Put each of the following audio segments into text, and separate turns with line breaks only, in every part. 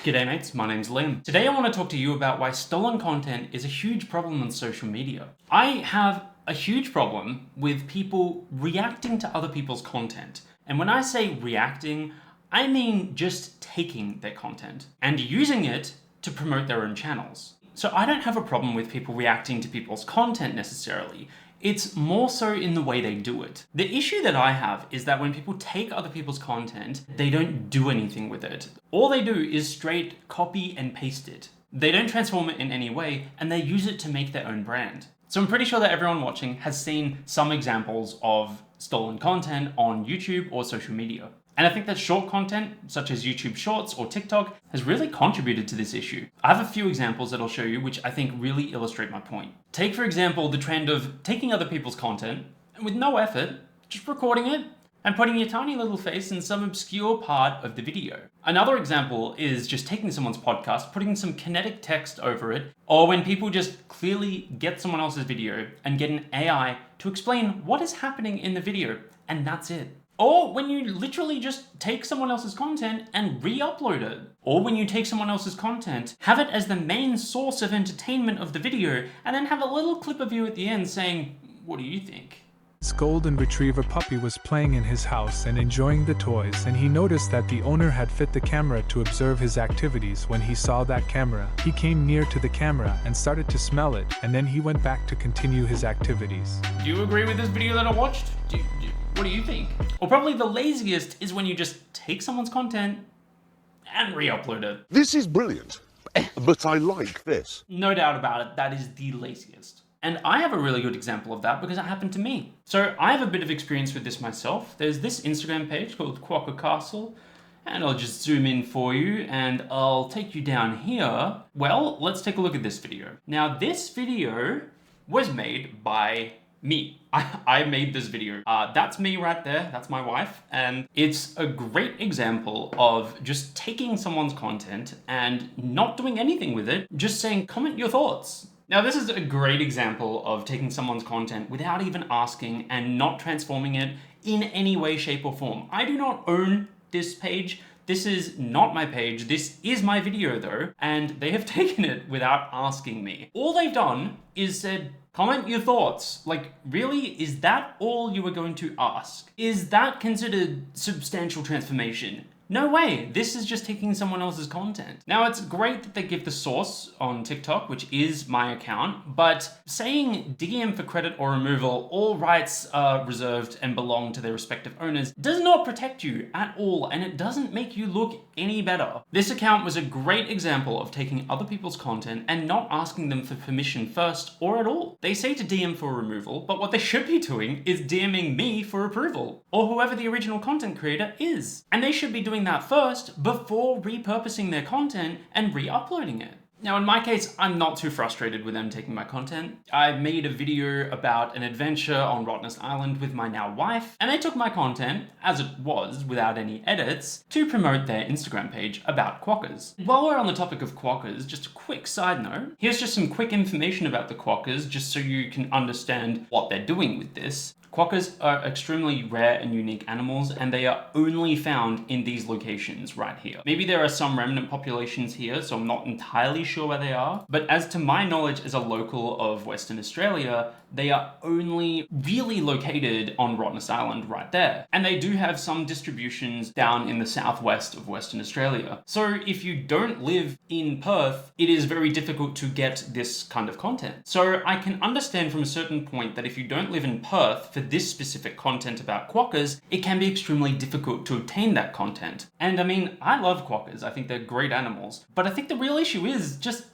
G'day mates, my name's Liam. Today I want to talk to you about why stolen content is a huge problem on social media. I have a huge problem with people reacting to other people's content. And when I say reacting, I mean just taking their content and using it to promote their own channels. So I don't have a problem with people reacting to people's content necessarily. It's more so in the way they do it. The issue that I have is that when people take other people's content, they don't do anything with it. All they do is straight copy and paste it. They don't transform it in any way, and they use it to make their own brand. So I'm pretty sure that everyone watching has seen some examples of stolen content on YouTube or social media. And I think that short content, such as YouTube Shorts or TikTok, has really contributed to this issue. I have a few examples that I'll show you which I think really illustrate my point. Take, for example, the trend of taking other people's content and with no effort, just recording it and putting your tiny little face in some obscure part of the video. Another example is just taking someone's podcast, putting some kinetic text over it, or when people just clearly get someone else's video and get an AI to explain what is happening in the video, and that's it. Or when you literally just take someone else's content and re-upload it. Or when you take someone else's content, have it as the main source of entertainment of the video, and then have a little clip of you at the end saying, "What do you think?"
His golden retriever puppy was playing in his house and enjoying the toys, and he noticed that the owner had fit the camera to observe his activities. When he saw that camera, he came near to the camera and started to smell it, and then he went back to continue his activities.
Do you agree with this video that I watched? What do you think? Or probably the laziest is when you just take someone's content and re-upload it.
This is brilliant, but I like this.
No doubt about it, that is the laziest. And I have a really good example of that because it happened to me. So I have a bit of experience with this myself. There's this Instagram page called Quokka Castle, and I'll just zoom in for you and I'll take you down here. Well, let's take a look at this video. Now this video was made by me. I made this video. That's me right there. That's my wife. And it's a great example of just taking someone's content and not doing anything with it, just saying, comment your thoughts. Now, this is a great example of taking someone's content without even asking and not transforming it in any way, shape, or form. I do not own this page. This is not my page. This is my video though, and they have taken it without asking me. All they've done is said, comment your thoughts. Like, really? Is that all you were going to ask? Is that considered substantial transformation? No way, this is just taking someone else's content. Now, it's great that they give the source on TikTok, which is my account, but saying DM for credit or removal, all rights are reserved and belong to their respective owners, does not protect you at all, and it doesn't make you look any better. This account was a great example of taking other people's content and not asking them for permission first or at all. They say to DM for removal, but what they should be doing is DMing me for approval, or whoever the original content creator is. And they should be doing that first before repurposing their content and re-uploading it. Now, in my case, I'm not too frustrated with them taking my content. I made a video about an adventure on Rottnest Island with my now wife, and they took my content, as it was, without any edits, to promote their Instagram page about quokkas. While we're on the topic of quokkas, just a quick side note, here's just some quick information about the quokkas, just so you can understand what they're doing with this. Quokkas are extremely rare and unique animals, and they are only found in these locations right here. Maybe there are some remnant populations here, so I'm not entirely sure where they are, but as to my knowledge as a local of Western Australia, they are only really located on Rottnest Island right there. And they do have some distributions down in the southwest of Western Australia. So if you don't live in Perth, it is very difficult to get this kind of content. So I can understand from a certain point that if you don't live in Perth for this specific content about quokkas, it can be extremely difficult to obtain that content. And I mean, I love quokkas. I think they're great animals. But I think the real issue is just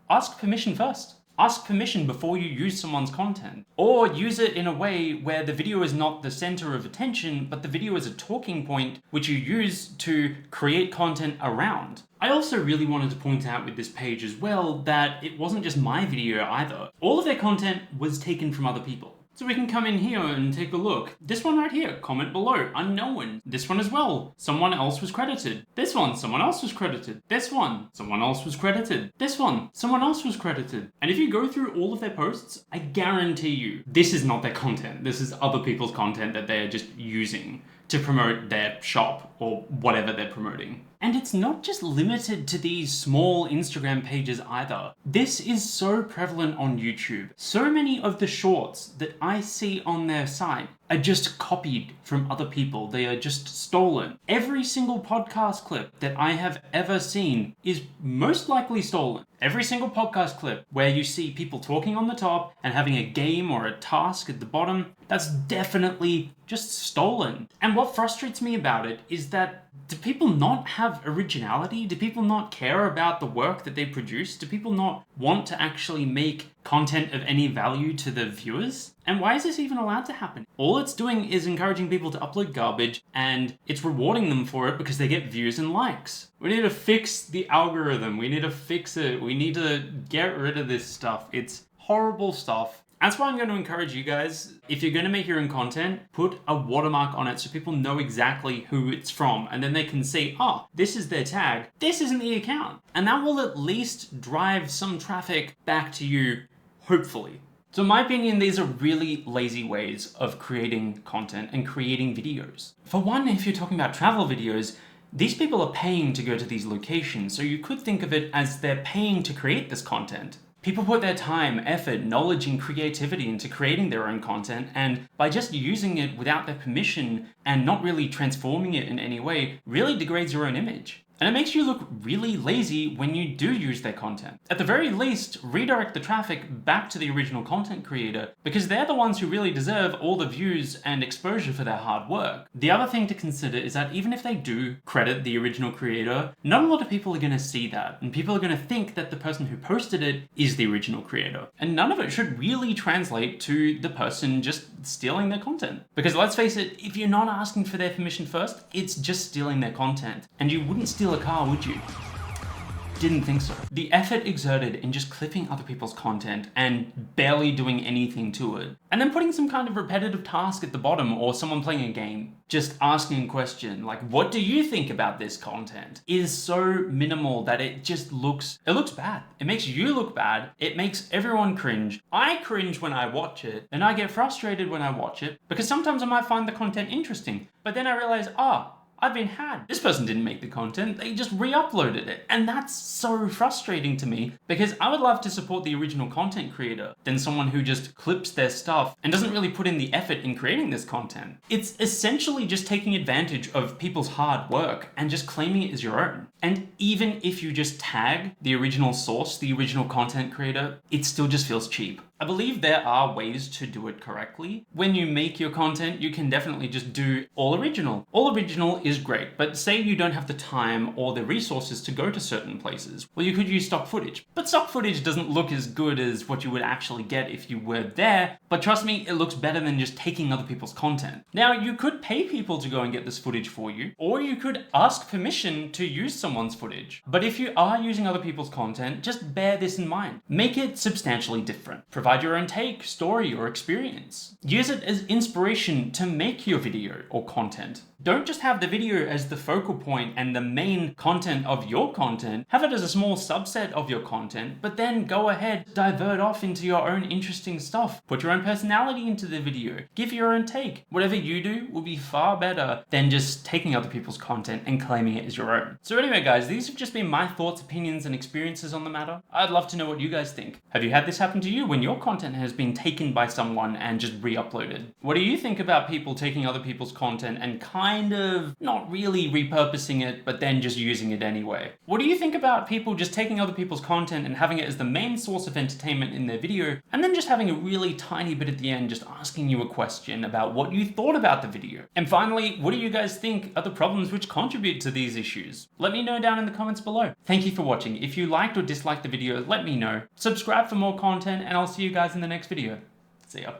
ask permission first. Ask permission before you use someone's content. Or use it in a way where the video is not the center of attention, but the video is a talking point which you use to create content around. I also really wanted to point out with this page as well that it wasn't just my video either. All of their content was taken from other people. So we can come in here and take a look. This one right here, comment below, unknown. This one as well, someone else was credited. This one, someone else was credited. This one, someone else was credited. This one, someone else was credited. And if you go through all of their posts, I guarantee you, this is not their content. This is other people's content that they're just using to promote their shop or whatever they're promoting. And it's not just limited to these small Instagram pages either. This is so prevalent on YouTube. So many of the shorts that I see on their site are just copied from other people. They are just stolen. Every single podcast clip that I have ever seen is most likely stolen. Every single podcast clip where you see people talking on the top and having a game or a task at the bottom, that's definitely just stolen. And what frustrates me about it is that, do people not have originality? Do people not care about the work that they produce? Do people not want to actually make content of any value to the viewers? And why is this even allowed to happen? All it's doing is encouraging people to upload garbage, and it's rewarding them for it because they get views and likes. We need to fix the algorithm. We need to fix it. We need to get rid of this stuff. It's horrible stuff. That's why I'm going to encourage you guys, if you're going to make your own content, put a watermark on it so people know exactly who it's from, and then they can see, oh, this is their tag, this isn't the account. And that will at least drive some traffic back to you, hopefully. So in my opinion, these are really lazy ways of creating content and creating videos. For one, if you're talking about travel videos, these people are paying to go to these locations, so you could think of it as they're paying to create this content. People put their time, effort, knowledge, and creativity into creating their own content, and by just using it without their permission and not really transforming it in any way, really degrades your own image. And it makes you look really lazy when you do use their content. At the very least, redirect the traffic back to the original content creator, because they're the ones who really deserve all the views and exposure for their hard work. The other thing to consider is that even if they do credit the original creator, not a lot of people are going to see that, and people are going to think that the person who posted it is the original creator. And none of it should really translate to the person just stealing their content. Because let's face it, if you're not asking for their permission first, it's just stealing their content. And you wouldn't steal a car, would you? Didn't think so. The effort exerted in just clipping other people's content and barely doing anything to it, and then putting some kind of repetitive task at the bottom, or someone playing a game, just asking a question like, what do you think about this content, is so minimal that it just looks bad. It makes you look bad. It makes everyone cringe. I cringe when I watch it, and I get frustrated when I watch it, because sometimes I might find the content interesting, but then I realize, I've been had. This person didn't make the content, they just re-uploaded it. And that's so frustrating to me, because I would love to support the original content creator than someone who just clips their stuff and doesn't really put in the effort in creating this content. It's essentially just taking advantage of people's hard work and just claiming it as your own. And even if you just tag the original source, the original content creator, it still just feels cheap. I believe there are ways to do it correctly. When you make your content, you can definitely just do all original. All original is great, but say you don't have the time or the resources to go to certain places. Well, you could use stock footage. But stock footage doesn't look as good as what you would actually get if you were there, but trust me, it looks better than just taking other people's content. Now, you could pay people to go and get this footage for you, or you could ask permission to use someone's footage. But if you are using other people's content, just bear this in mind. Make it substantially different. Provide your own take, story, or experience. Use it as inspiration to make your video or content. Don't just have the video as the focal point and the main content of your content. Have it as a small subset of your content, but then go ahead, divert off into your own interesting stuff. Put your own personality into the video. Give your own take. Whatever you do will be far better than just taking other people's content and claiming it as your own. So anyway, guys, these have just been my thoughts, opinions, and experiences on the matter. I'd love to know what you guys think. Have you had this happen to you when your content has been taken by someone and just re-uploaded? What do you think about people taking other people's content and kind of not really repurposing it, but then just using it anyway? What do you think about people just taking other people's content and having it as the main source of entertainment in their video, and then just having a really tiny bit at the end just asking you a question about what you thought about the video? And finally, what do you guys think are the problems which contribute to these issues? Let me know down in the comments below. Thank you for watching. If you liked or disliked the video, let me know. Subscribe for more content, and I'll see you guys in the next video. See ya.